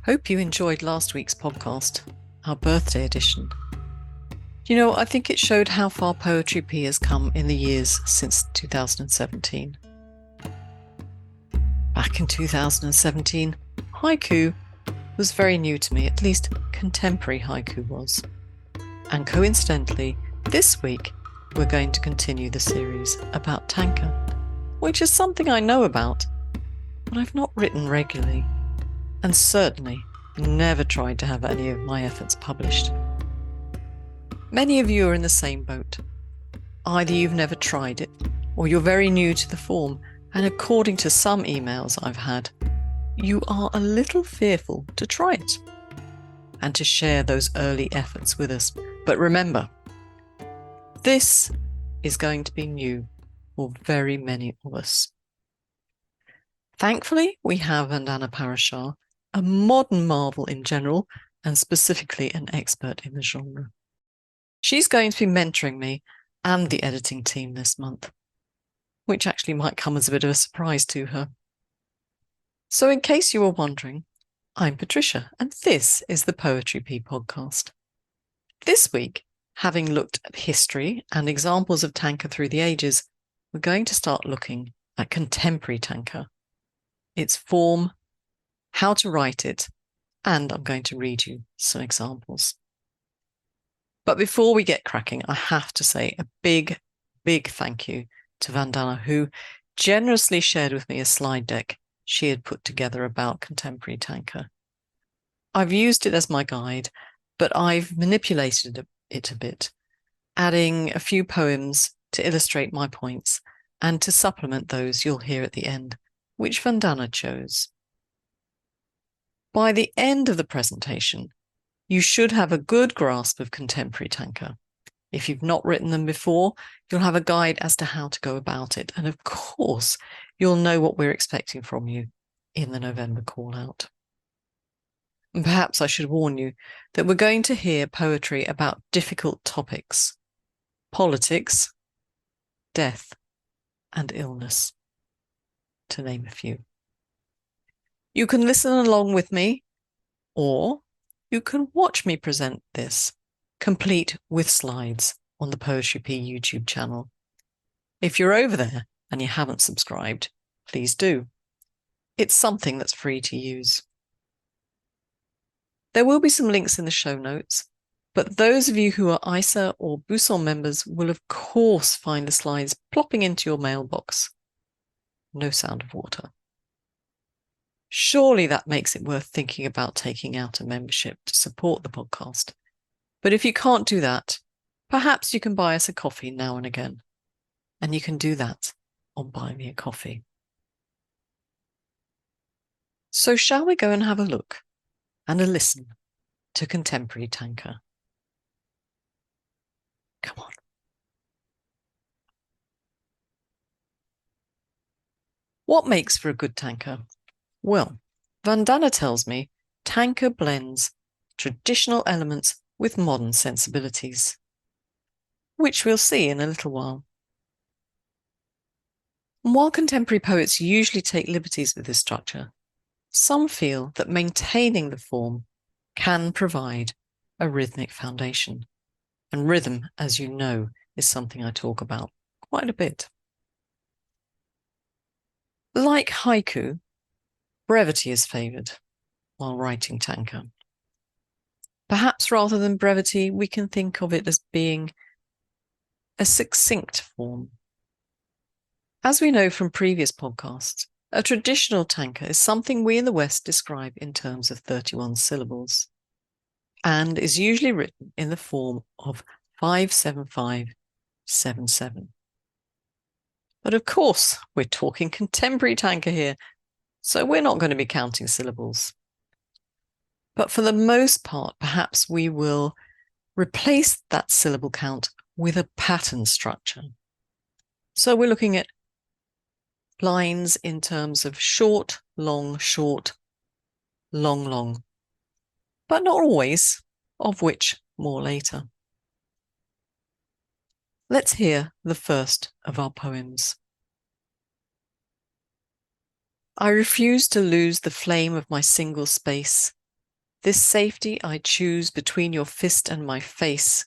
Hope you enjoyed last week's podcast, our birthday edition. I think it showed how far Poetry P has come in the years since 2017. Back in 2017, haiku was very new to me, at least contemporary haiku was. And coincidentally, this week we're going to continue the series about Tanka, which is something I know about, but I've not written regularly, and certainly never tried to have any of my efforts published. Many of you are in the same boat. Either you've never tried it, or you're very new to the form, and according to some emails I've had, you are a little fearful to try it and to share those early efforts with us. But remember, this is going to be new for very many of us. Thankfully, we have Vandana Parashar, a modern marvel in general, and specifically an expert in the genre. She's going to be mentoring me and the editing team this month, which actually might come as a bit of a surprise to her. So in case you were wondering, I'm Patricia, and this is the Poetry P podcast. This week, having looked at history and examples of Tanka through the ages, we're going to start looking at contemporary Tanka, its form, how to write it, and I'm going to read you some examples. But before we get cracking, I have to say a big, big thank you to Vandana, who generously shared with me a slide deck she had put together about contemporary Tanka. I've used it as my guide, but I've manipulated it a bit, adding a few poems to illustrate my points and to supplement those you'll hear at the end, which Vandana chose. By the end of the presentation, you should have a good grasp of contemporary Tanka. If you've not written them before, you'll have a guide as to how to go about it. And of course, you'll know what we're expecting from you in the November call out. And perhaps I should warn you that we're going to hear poetry about difficult topics: politics, death, and illness, to name a few. You can listen along with me, or you can watch me present this, complete with slides, on the Poetry P YouTube channel. If you're over there and you haven't subscribed, please do. It's something that's free to use. There will be some links in the show notes, but those of you who are ISA or Buson members will of course find the slides plopping into your mailbox. No sound of water. Surely that makes it worth thinking about taking out a membership to support the podcast. But if you can't do that, perhaps you can buy us a coffee now and again. And you can do that on Buy Me a Coffee. So shall we go and have a look and a listen to contemporary Tanka? Come on. What makes for a good Tanka? Well, Vandana tells me Tanka blends traditional elements with modern sensibilities, which we'll see in a little while. And while contemporary poets usually take liberties with this structure, some feel that maintaining the form can provide a rhythmic foundation. And rhythm, as you know, is something I talk about quite a bit. Like haiku, brevity is favoured while writing Tanka. Perhaps rather than brevity, we can think of it as being a succinct form. As we know from previous podcasts, a traditional Tanka is something we in the West describe in terms of 31 syllables and is usually written in the form of 5-7-5-7-7. But of course, we're talking contemporary Tanka here, so we're not going to be counting syllables. But for the most part, perhaps we will replace that syllable count with a pattern structure. So we're looking at lines in terms of short, long, long, but not always, of which more later. Let's hear the first of our poems. I refuse to lose the flame of my single space, This safety I choose between your fist and my face,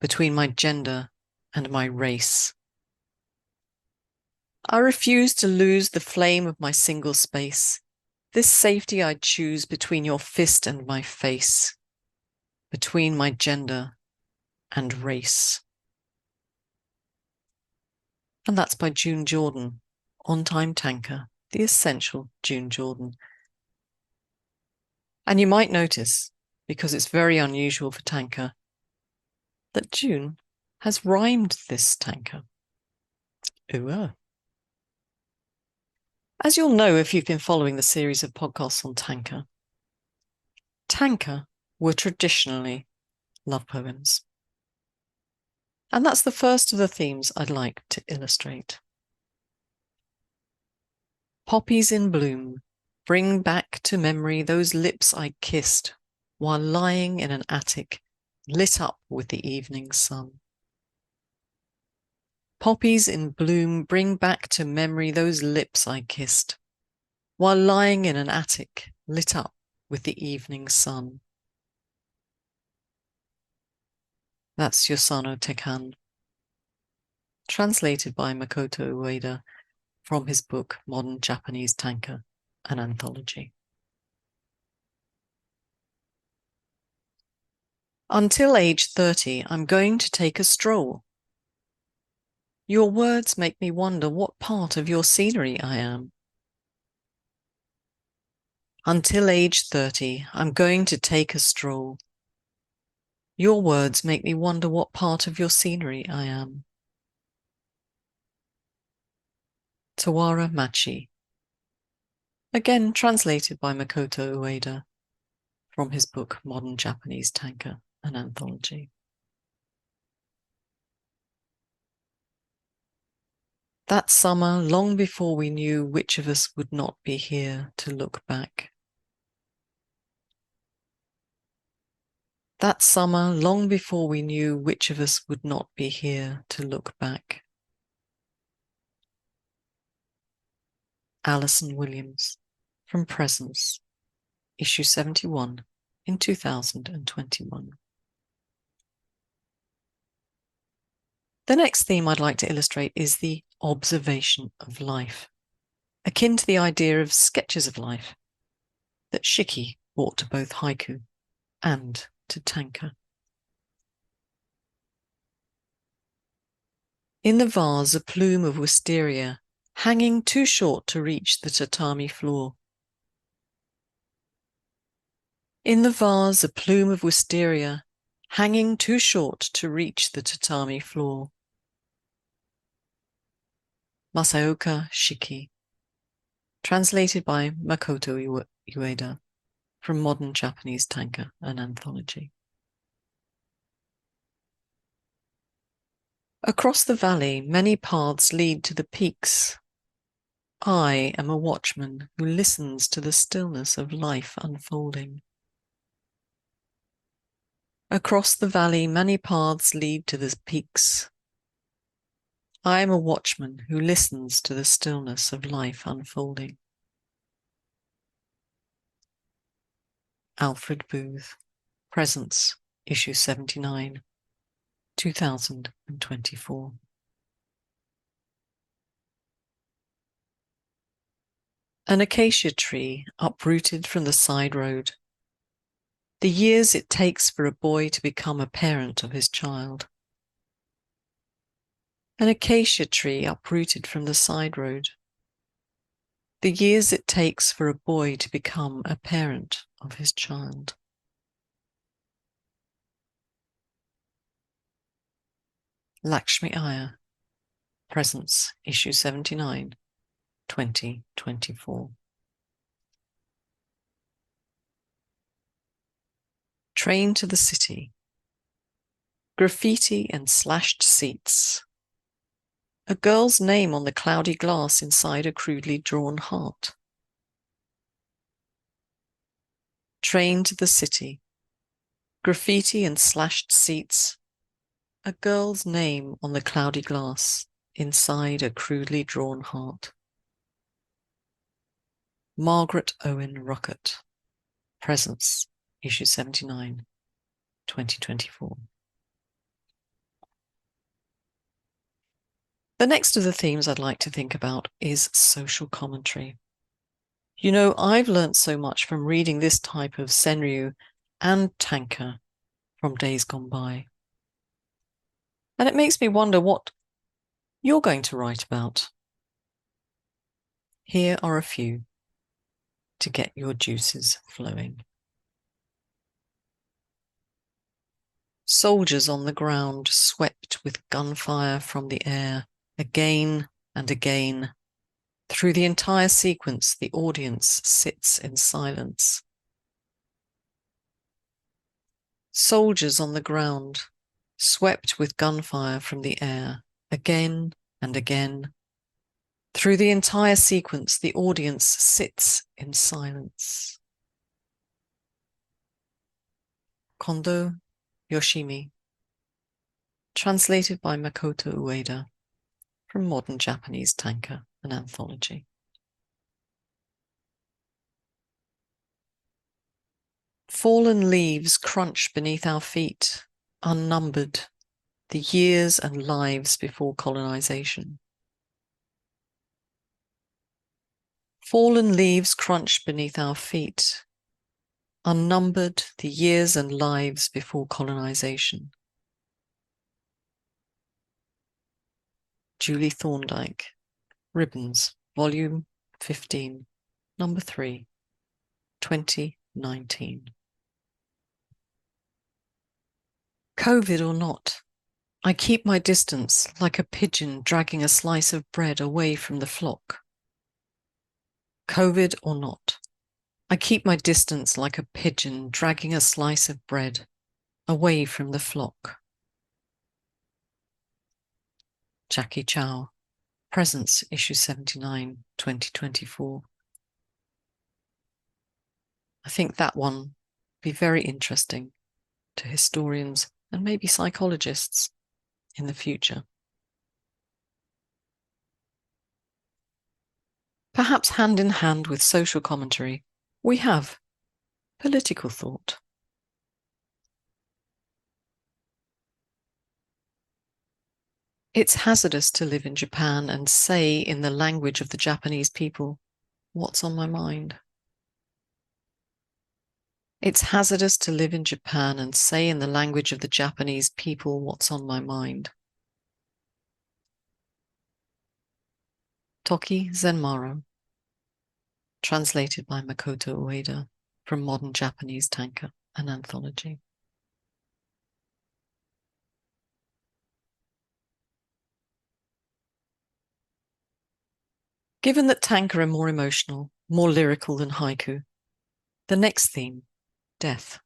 between my gender and my race. I refuse to lose the flame of my single space. This safety I choose between your fist and my face, between my gender and race. And that's by June Jordan, On Time Tanka, the essential June Jordan. And you might notice, because it's very unusual for Tanka, that June has rhymed this Tanka. Ooh. As you'll know if you've been following the series of podcasts on Tanka, Tanka were traditionally love poems. And that's the first of the themes I'd like to illustrate. Poppies in bloom, bring back to memory those lips I kissed while lying in an attic lit up with the evening sun. Poppies in bloom, bring back to memory those lips I kissed while lying in an attic lit up with the evening sun. That's Yosano Tekan, translated by Makoto Ueda from his book Modern Japanese Tanka, an Anthology. Until age 30, I'm going to take a stroll. Your words make me wonder what part of your scenery I am. Until age 30, I'm going to take a stroll. Your words make me wonder what part of your scenery I am. Tawara Machi, again translated by Makoto Ueda from his book Modern Japanese Tanka, an Anthology. That summer, long before we knew which of us would not be here to look back. That summer, long before we knew which of us would not be here to look back. Alison Williams, from Presence, issue 71 in 2021. The next theme I'd like to illustrate is the observation of life, akin to the idea of sketches of life that Shiki brought to both haiku and to Tanka. In the vase, a plume of wisteria, hanging too short to reach the tatami floor. In the vase, a plume of wisteria, hanging too short to reach the tatami floor. Masaoka Shiki, translated by Makoto Ueda from Modern Japanese Tanka, an Anthology. Across the valley, many paths lead to the peaks. I am a watchman who listens to the stillness of life unfolding. Across the valley, many paths lead to the peaks. I am a watchman who listens to the stillness of life unfolding. Alfred Booth, Presence, issue 79, 2024. An acacia tree uprooted from the side road. The years it takes for a boy to become a parent of his child. An acacia tree uprooted from the side road. The years it takes for a boy to become a parent of his child. Lakshmi Iyer, Presence, issue 79, 2024. Train to the city. Graffiti and slashed seats. A girl's name on the cloudy glass inside a crudely drawn heart. Train to the city. Graffiti and slashed seats. A girl's name on the cloudy glass inside a crudely drawn heart. Margaret Owen Rockett, Presence, issue 79, 2024. The next of the themes I'd like to think about is social commentary. You know, I've learnt so much from reading this type of Senryu and Tanka from days gone by. And it makes me wonder what you're going to write about. Here are a few to get your juices flowing. Soldiers on the ground, swept with gunfire from the air, again and again. Through the entire sequence, the audience sits in silence. Soldiers on the ground, swept with gunfire from the air, again and again. Through the entire sequence, the audience sits in silence. Kondo Yoshimi, translated by Makoto Ueda from Modern Japanese Tanka, an anthology. Fallen leaves crunch beneath our feet, unnumbered, the years and lives before colonization. Fallen leaves crunch beneath our feet, unnumbered, the years and lives before colonization. Julie Thorndike, Ribbons, Volume 15, Number 3, 2019. COVID or not, I keep my distance like a pigeon dragging a slice of bread away from the flock. COVID or not, I keep my distance like a pigeon dragging a slice of bread away from the flock. Jackie Chow, Presence, issue 79, 2024. I think that one would be very interesting to historians and maybe psychologists in the future. Perhaps hand in hand with social commentary, we have political thought. It's hazardous to live in Japan and say in the language of the Japanese people, what's on my mind? It's hazardous to live in Japan and say in the language of the Japanese people, what's on my mind. Toki Zenmaro, translated by Makoto Ueda from Modern Japanese Tanka, an anthology. Given that tanka are more emotional, more lyrical than haiku, the next theme, death,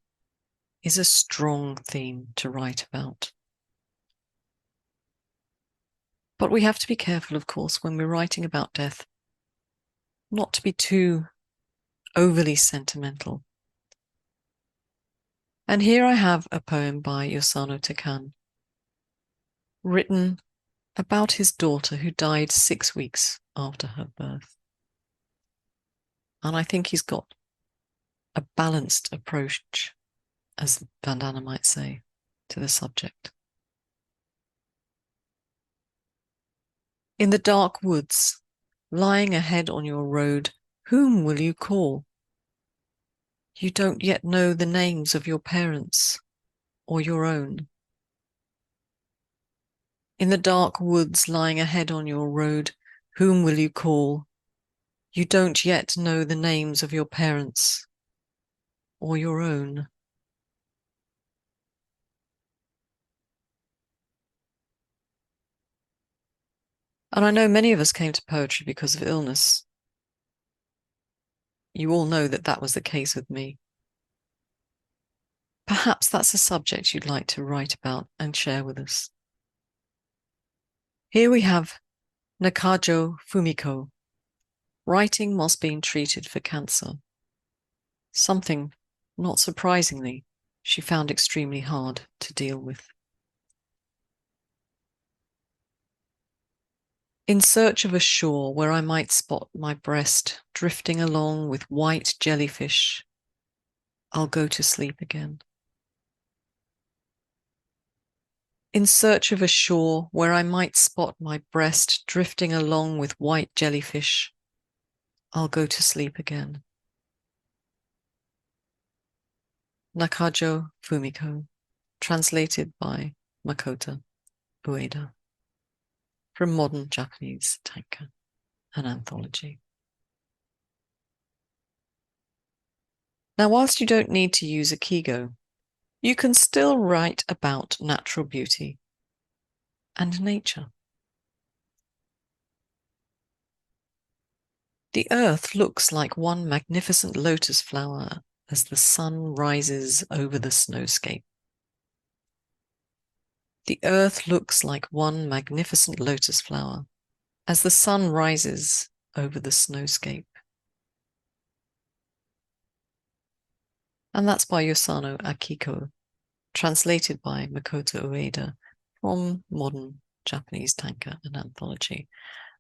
is a strong theme to write about. But we have to be careful, of course, when we're writing about death, not to be too overly sentimental. And here I have a poem by Yosano Takan, written about his daughter who died 6 weeks after her birth. And I think he's got a balanced approach, as Vandana might say, to the subject. In the dark woods, lying ahead on your road, whom will you call? You don't yet know the names of your parents or your own. In the dark woods, lying ahead on your road, whom will you call? You don't yet know the names of your parents or your own. And I know many of us came to poetry because of illness. You all know that that was the case with me. Perhaps that's a subject you'd like to write about and share with us. Here we have Nakajo Fumiko, writing whilst being treated for cancer. Something, not surprisingly, she found extremely hard to deal with. In search of a shore where I might spot my breast drifting along with white jellyfish, I'll go to sleep again. In search of a shore where I might spot my breast drifting along with white jellyfish, I'll go to sleep again. Nakajo Fumiko, translated by Makoto Ueda. From Modern Japanese Tanka, an anthology. Now, whilst you don't need to use a kigo, you can still write about natural beauty and nature. The earth looks like one magnificent lotus flower as the sun rises over the snowscape. The earth looks like one magnificent lotus flower as the sun rises over the snowscape. And that's by Yosano Akiko, translated by Makoto Ueda from Modern Japanese Tanka, an anthology.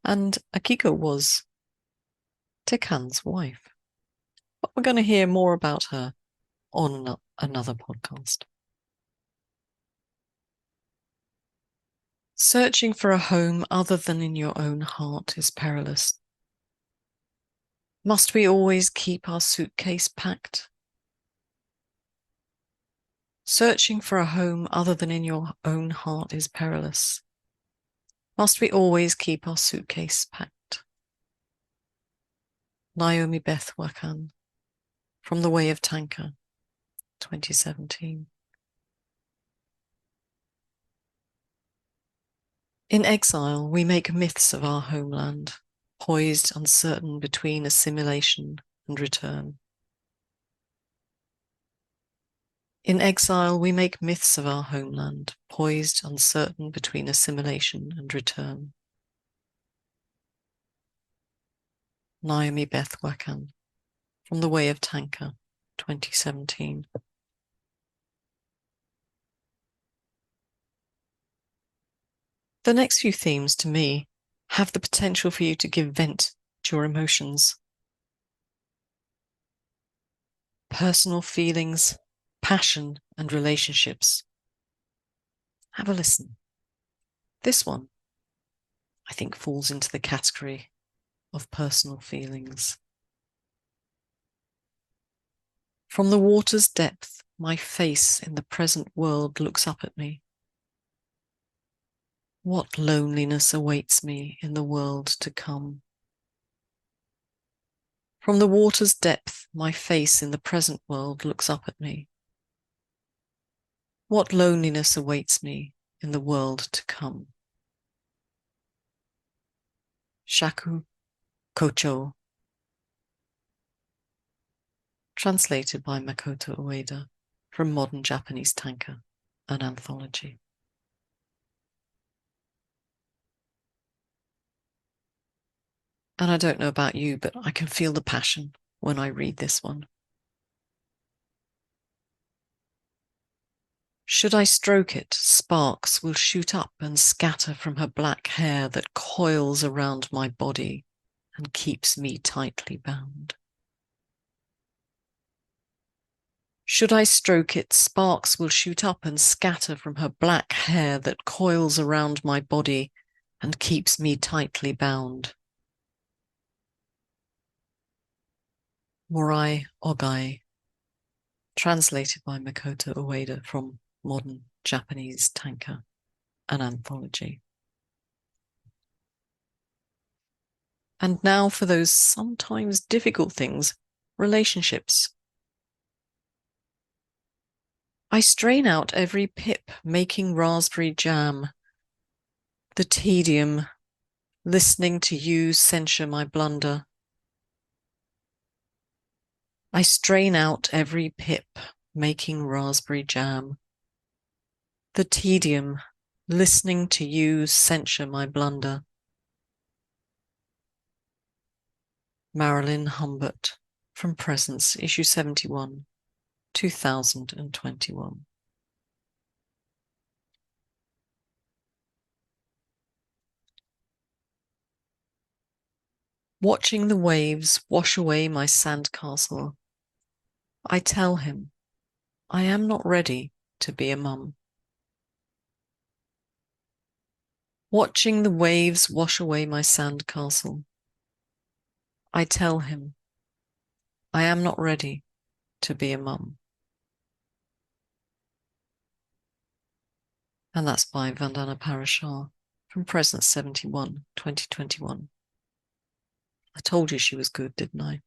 And Akiko was Tekan's wife. But we're going to hear more about her on another podcast. Searching for a home other than in your own heart is perilous. Must we always keep our suitcase packed? Searching for a home other than in your own heart is perilous. Must we always keep our suitcase packed? Naomi Beth Wakan, From the Way of Tanka, 2017. In exile, we make myths of our homeland, poised uncertain between assimilation and return. In exile, we make myths of our homeland, poised uncertain between assimilation and return. Naomi Beth Wakan, From the Way of Tanka, 2017. The next few themes, to me, have the potential for you to give vent to your emotions. Personal feelings, passion, and relationships. Have a listen. This one, I think, falls into the category of personal feelings. From the water's depth, my face in the present world looks up at me. What loneliness awaits me in the world to come? From the water's depth, my face in the present world looks up at me. What loneliness awaits me in the world to come? Shaku Kocho, translated by Makoto Ueda from Modern Japanese Tanka, an anthology. And I don't know about you, but I can feel the passion when I read this one. Should I stroke it, sparks will shoot up and scatter from her black hair that coils around my body and keeps me tightly bound. Should I stroke it, sparks will shoot up and scatter from her black hair that coils around my body and keeps me tightly bound. Morai Ogai, translated by Makoto Ueda from Modern Japanese Tanka, an anthology. And now for those sometimes difficult things, relationships. I strain out every pip making raspberry jam. The tedium, listening to you censure my blunder. I strain out every pip making raspberry jam. The tedium, listening to you censure my blunder. Marilyn Humbert, from Presence, issue 71, 2021. Watching the waves wash away my sandcastle, I tell him, I am not ready to be a mum. Watching the waves wash away my sandcastle, I tell him, I am not ready to be a mum. And that's by Vandana Parashar from Present 71, 2021. I told you she was good, didn't I?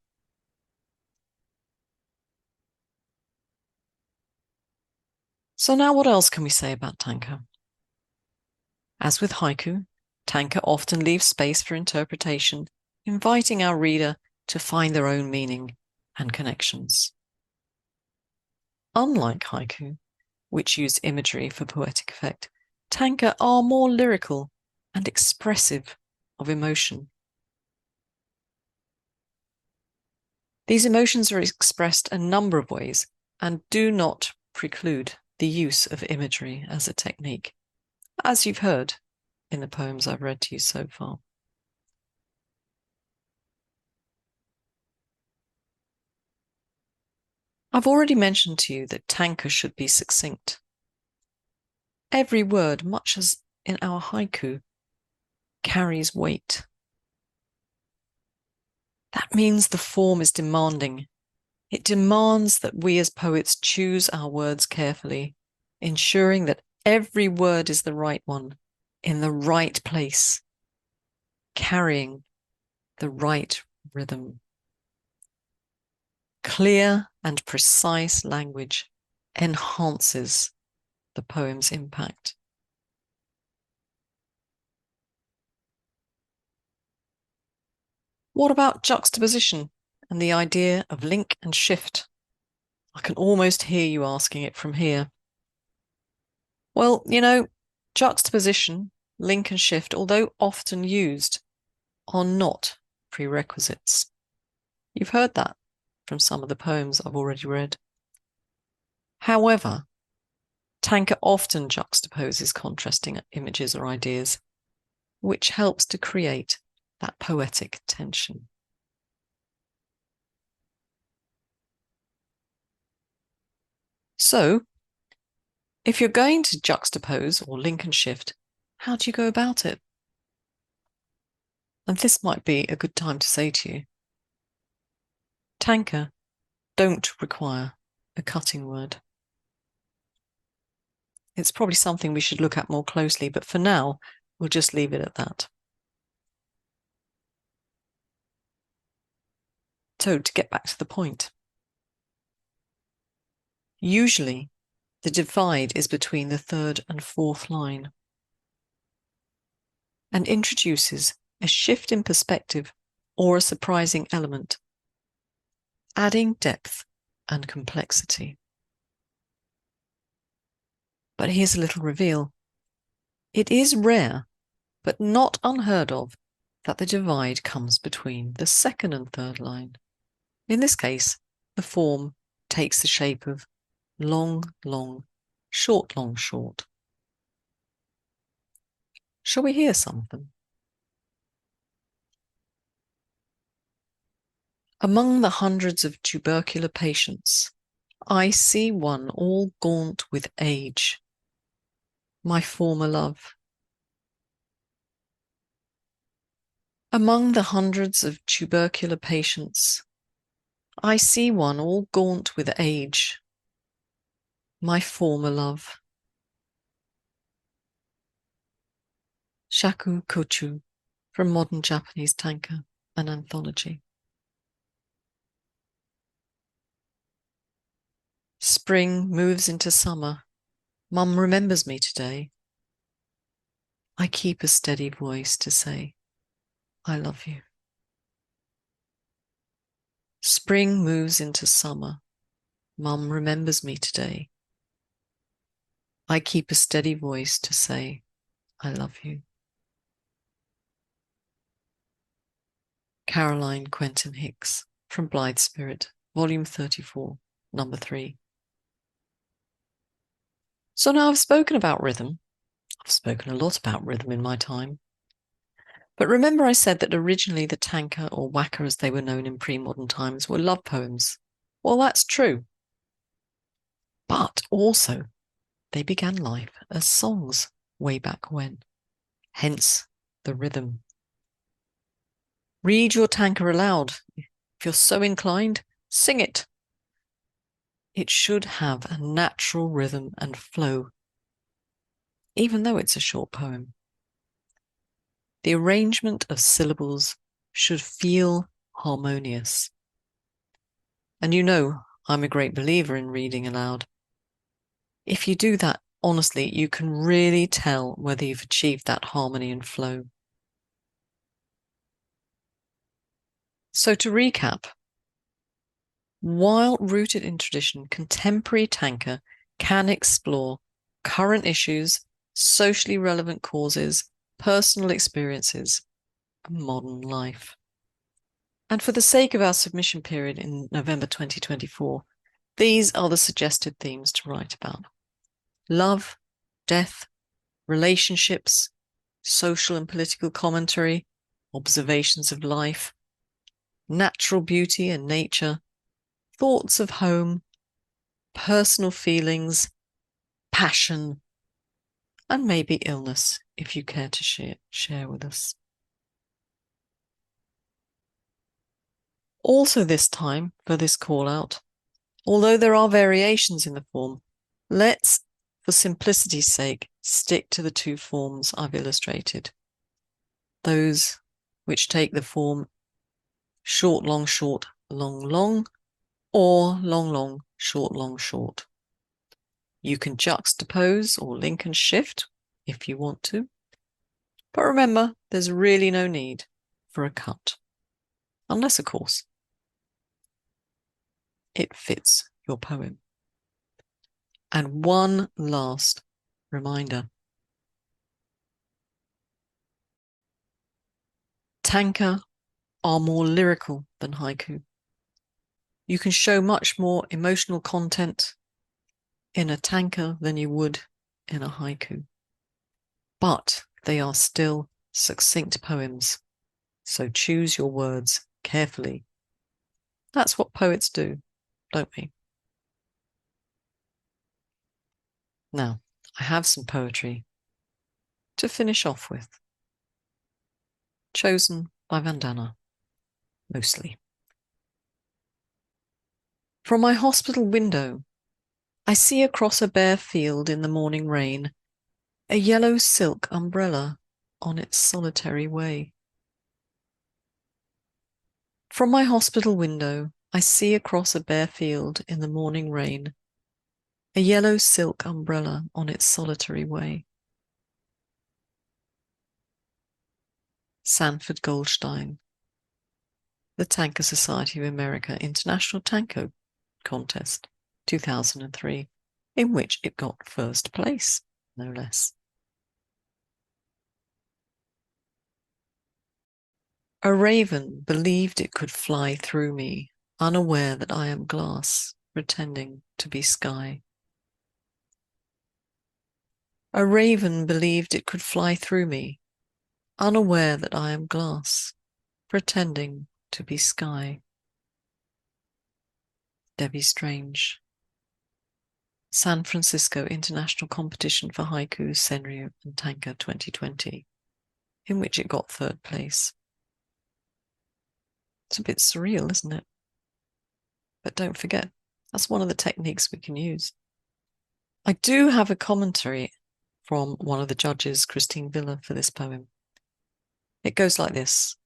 So now what else can we say about Tanka? As with haiku, Tanka often leaves space for interpretation, inviting our reader to find their own meaning and connections. Unlike haiku, which use imagery for poetic effect, Tanka are more lyrical and expressive of emotion. These emotions are expressed a number of ways and do not preclude the use of imagery as a technique, as you've heard in the poems I've read to you so far. I've already mentioned to you that Tanka should be succinct. Every word, much as in our haiku, carries weight. That means the form is demanding. It demands that we as poets choose our words carefully, ensuring that every word is the right one, in the right place, carrying the right rhythm. Clear and precise language enhances the poem's impact. What about juxtaposition and the idea of link and shift? I can almost hear you asking it from here. Well, juxtaposition, link and shift, although often used, are not prerequisites. You've heard that from some of the poems I've already read. However, Tanka often juxtaposes contrasting images or ideas, which helps to create that poetic tension. So, if you're going to juxtapose or link and shift, how do you go about it? And this might be a good time to say to you, Tanka don't require a cutting word. It's probably something we should look at more closely, but for now, we'll just leave it at that. So, to get back to the point, usually the divide is between the third and fourth line and introduces a shift in perspective or a surprising element, adding depth and complexity. But here's a little reveal. It is rare, but not unheard of, that the divide comes between the second and third line. In this case, the form takes the shape of long, long, short, long, short. Shall we hear some of them? Among the hundreds of tubercular patients, I see one all gaunt with age, my former love. Among the hundreds of tubercular patients, I see one all gaunt with age, my former love. Shaku Kochu from Modern Japanese Tanka, an anthology. Spring moves into summer. Mum remembers me today. I keep a steady voice to say, I love you. Spring moves into summer. Mum remembers me today. I keep a steady voice to say, I love you. Caroline Quentin Hicks from Blithe Spirit, Volume 34, Number 3. So now I've spoken about rhythm. I've spoken a lot about rhythm in my time. But remember I said that originally the tanka, or waka as they were known in pre-modern times, were love poems. Well, that's true. But also, they began life as songs way back when, hence the rhythm. Read your Tanka aloud. If you're so inclined, sing it. It should have a natural rhythm and flow, even though it's a short poem. The arrangement of syllables should feel harmonious. And you know, I'm a great believer in reading aloud. If you do that honestly, you can really tell whether you've achieved that harmony and flow. So to recap, while rooted in tradition, contemporary Tanka can explore current issues, socially relevant causes, personal experiences, and modern life. And for the sake of our submission period in November 2024, these are the suggested themes to write about: love, death, relationships, social and political commentary, observations of life, natural beauty and nature, thoughts of home, personal feelings, passion, and maybe illness, if you care to share with us. Also this time, for this call out, although there are variations in the form, let's, for simplicity's sake, stick to the two forms I've illustrated. Those which take the form short, long, short, long, long, or long, long, short. You can juxtapose or link and shift if you want to. But remember, there's really no need for a cut. Unless, of course, it fits your poem. And one last reminder. Tanka are more lyrical than haiku. You can show much more emotional content in a tanka than you would in a haiku. But they are still succinct poems, so choose your words carefully. That's what poets do, don't we? Now, I have some poetry to finish off with, chosen by Vandana, mostly. From my hospital window, I see across a bare field in the morning rain a yellow silk umbrella on its solitary way. From my hospital window, I see across a bare field in the morning rain a yellow silk umbrella on its solitary way. Sanford Goldstein, the Tanka Society of America International Tanko Contest, 2003, in which it got first place, no less. A raven believed it could fly through me, unaware that I am glass, pretending to be sky. A raven believed it could fly through me, unaware that I am glass, pretending to be sky. Debbie Strange. San Francisco International Competition for Haiku, Senryu, and Tanka 2020, in which it got third place. It's a bit surreal, isn't it? But don't forget, that's one of the techniques we can use. I do have a commentary from one of the judges, Christine Villa, for this poem. It goes like this.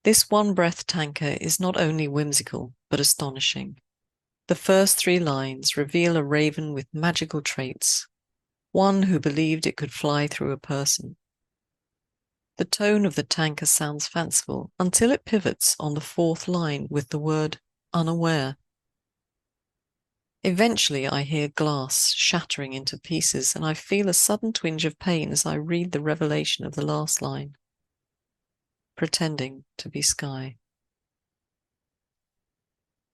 This one-breath tanka is not only whimsical, but astonishing. The first 3 lines reveal a raven with magical traits, one who believed it could fly through a person. The tone of the tanka sounds fanciful until it pivots on the 4th line with the word unaware. Eventually, I hear glass shattering into pieces, and I feel a sudden twinge of pain as I read the revelation of the last line. Pretending to be sky.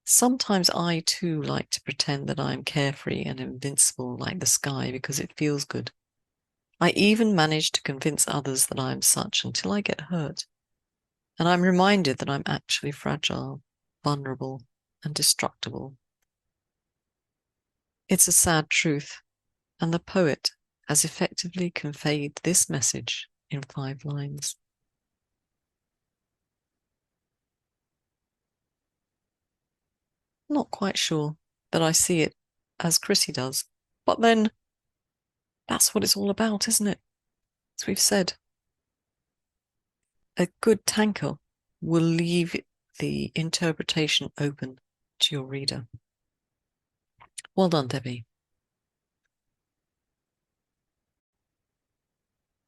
Sometimes I too like to pretend that I am carefree and invincible like the sky because it feels good. I even manage to convince others that I am such until I get hurt, and I'm reminded that I'm actually fragile, vulnerable, and destructible. It's a sad truth, and the poet has effectively conveyed this message in 5 lines. Not quite sure that I see it as Chrissy does, but then that's what it's all about, isn't it? As we've said, a good tanka will leave the interpretation open to your reader. Well done, Debbie.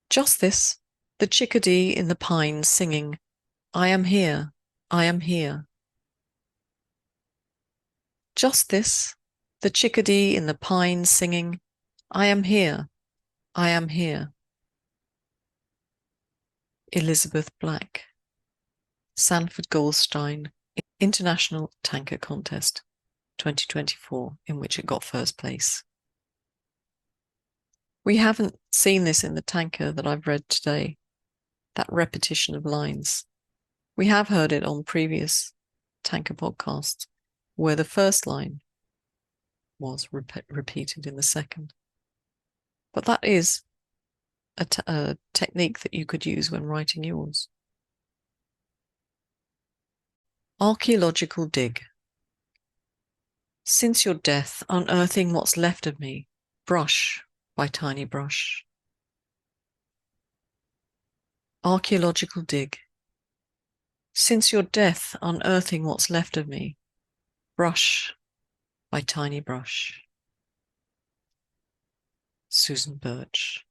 Just this, the chickadee in the pines singing, I am here, I am here. Just this, the chickadee in the pines singing, I am here, I am here. Elizabeth Black. Sanford Goldstein International Tanka Contest 2024, in which it got first place. We haven't seen this in the tanka that I've read today, that repetition of lines. We have heard it on previous tanka podcasts, where the first line was repeated in the second. But that is a technique that you could use when writing yours. Archaeological dig. Since your death, unearthing what's left of me, brush by tiny brush. Archaeological dig. Since your death, unearthing what's left of me, brush by tiny brush. Susan Birch.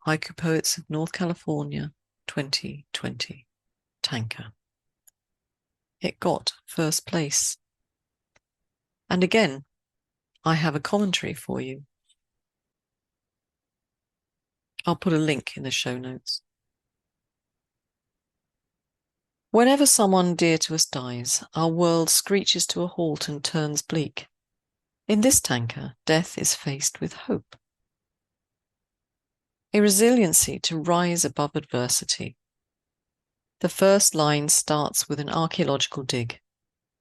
Haiku Poets of North California, 2020. Tanka. It got first place. And again, I have a commentary for you. I'll put a link in the show notes. Whenever someone dear to us dies, our world screeches to a halt and turns bleak. In this tanka, death is faced with hope. A resiliency to rise above adversity. The first line starts with an archaeological dig.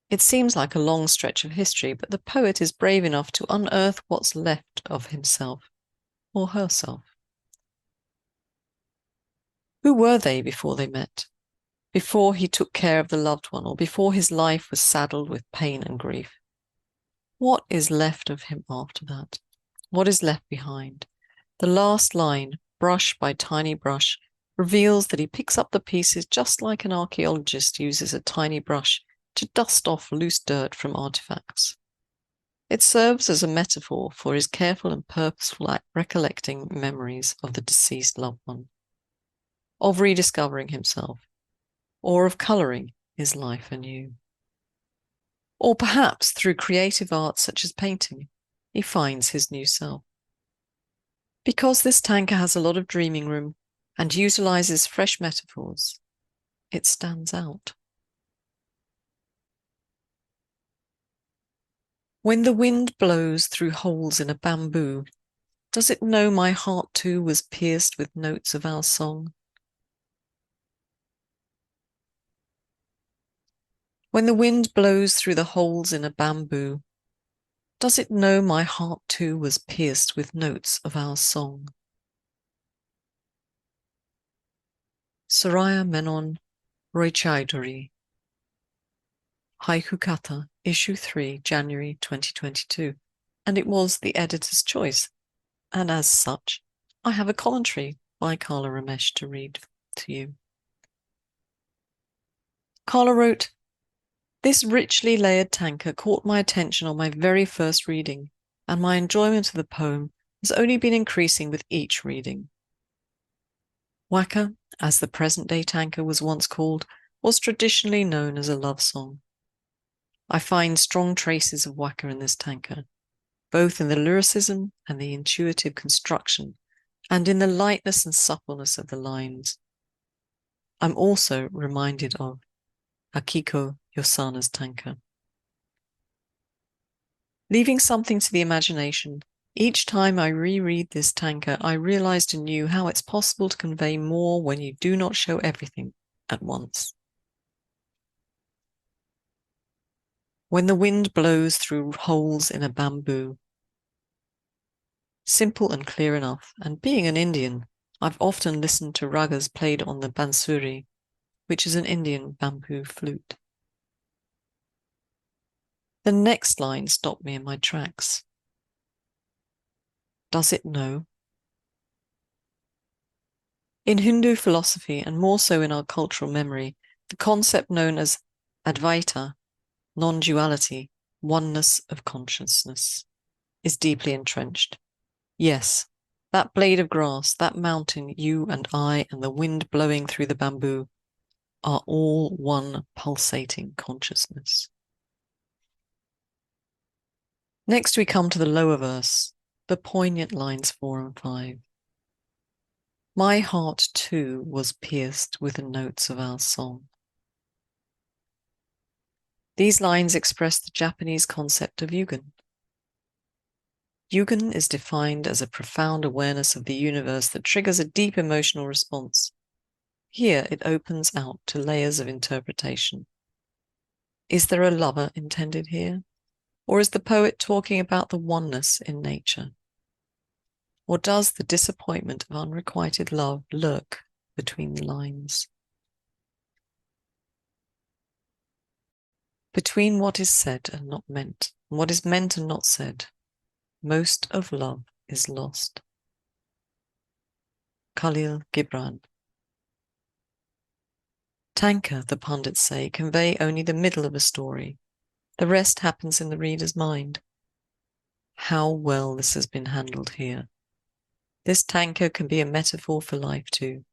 It seems like a long stretch of history, but the poet is brave enough to unearth what's left of himself or herself. Who were they before they met? Before he took care of the loved one, or before his life was saddled with pain and grief? What is left of him after that? What is left behind? The last line, brush by tiny brush, reveals that he picks up the pieces just like an archaeologist uses a tiny brush to dust off loose dirt from artifacts. It serves as a metaphor for his careful and purposeful recollecting memories of the deceased loved one, of rediscovering himself, or of colouring his life anew. Or perhaps through creative art such as painting, he finds his new self. Because this tanka has a lot of dreaming room and utilizes fresh metaphors, it stands out. When the wind blows through holes in a bamboo, does it know my heart too was pierced with notes of our song? When the wind blows through the holes in a bamboo, does it know my heart too was pierced with notes of our song? Soraya Menon Roychaudhuri. Haiku Kata, Issue 3, January 2022. And it was the editor's choice. And as such, I have a commentary by Carla Ramesh to read to you. Carla wrote, "This richly layered tanka caught my attention on my very first reading, and my enjoyment of the poem has only been increasing with each reading. Waka, as the present-day tanka was once called, was traditionally known as a love song. I find strong traces of waka in this tanka, both in the lyricism and the intuitive construction, and in the lightness and suppleness of the lines. I'm also reminded of Akiko Yosana's tanka. Leaving something to the imagination, each time I reread this tanka, I realized anew how it's possible to convey more when you do not show everything at once. When the wind blows through holes in a bamboo, Simple and clear enough, and being an Indian, I've often listened to ragas played on the bansuri, which is an Indian bamboo flute. The next line stopped me in my tracks. Does it know? In Hindu philosophy, and more so in our cultural memory, the concept known as Advaita, non-duality, oneness of consciousness, is deeply entrenched. Yes, that blade of grass, that mountain, you and I, and the wind blowing through the bamboo are all one pulsating consciousness. Next we come to the lower verse, the poignant lines 4 and 5. My heart too was pierced with the notes of our song. These lines express the Japanese concept of yugen. Yugen is defined as a profound awareness of the universe that triggers a deep emotional response. Here it opens out to layers of interpretation. Is there a lover intended here? Or is the poet talking about the oneness in nature? Or does the disappointment of unrequited love lurk between the lines? Between what is said and not meant, and what is meant and not said, most of love is lost. Khalil Gibran. Tanka, the pundits say, convey only the middle of a story. The rest happens in the reader's mind. How well this has been handled here. This tanka can be a metaphor for life too,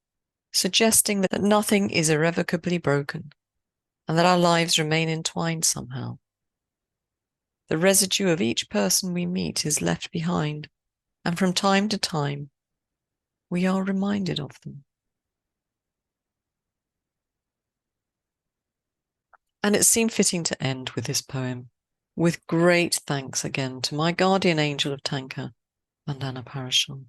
suggesting that nothing is irrevocably broken, and that our lives remain entwined somehow. The residue of each person we meet is left behind, and from time to time, we are reminded of them. And it seemed fitting to end with this poem, with great thanks again to my guardian angel of Tanka, Vandana Parashar.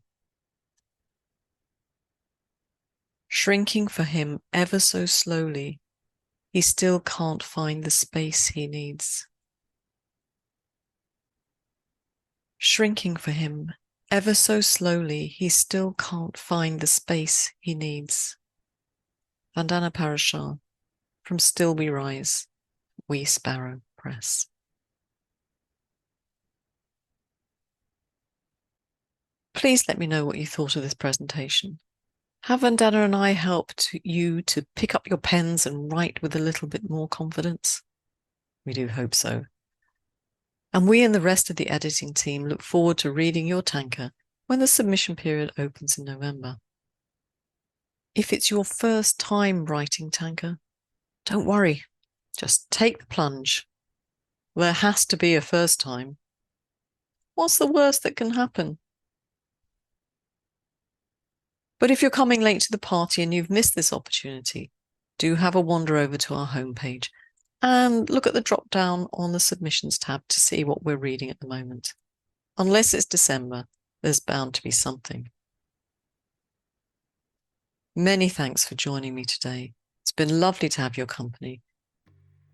Shrinking for him ever so slowly, he still can't find the space he needs. Shrinking for him ever so slowly, he still can't find the space he needs. Vandana Parashar, from Still We Rise, Wee Sparrow Press. Please let me know what you thought of this presentation. Have Vandana and I helped you to pick up your pens and write with a little bit more confidence? We do hope so. And we and the rest of the editing team look forward to reading your tanka when the submission period opens in November. If it's your first time writing tanka, don't worry, just take the plunge. There has to be a first time. What's the worst that can happen? But if you're coming late to the party and you've missed this opportunity, do have a wander over to our homepage and look at the drop down on the submissions tab to see what we're reading at the moment. Unless it's December, there's bound to be something. Many thanks for joining me today. It's been lovely to have your company.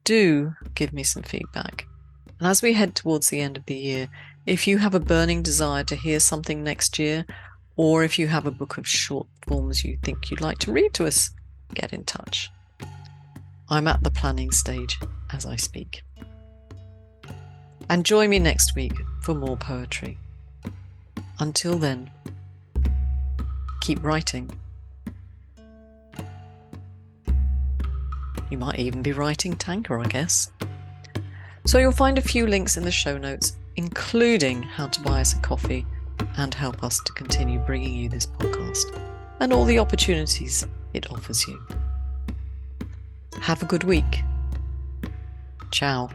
Do give me some feedback. And as we head towards the end of the year, if you have a burning desire to hear something next year, or if you have a book of short forms you think you'd like to read to us, get in touch. I'm at the planning stage as I speak. And join me next week for more poetry. Until then, keep writing. You might even be writing tanka, I guess. So you'll find a few links in the show notes, including how to buy us a coffee and help us to continue bringing you this podcast and all the opportunities it offers you. Have a good week. Ciao.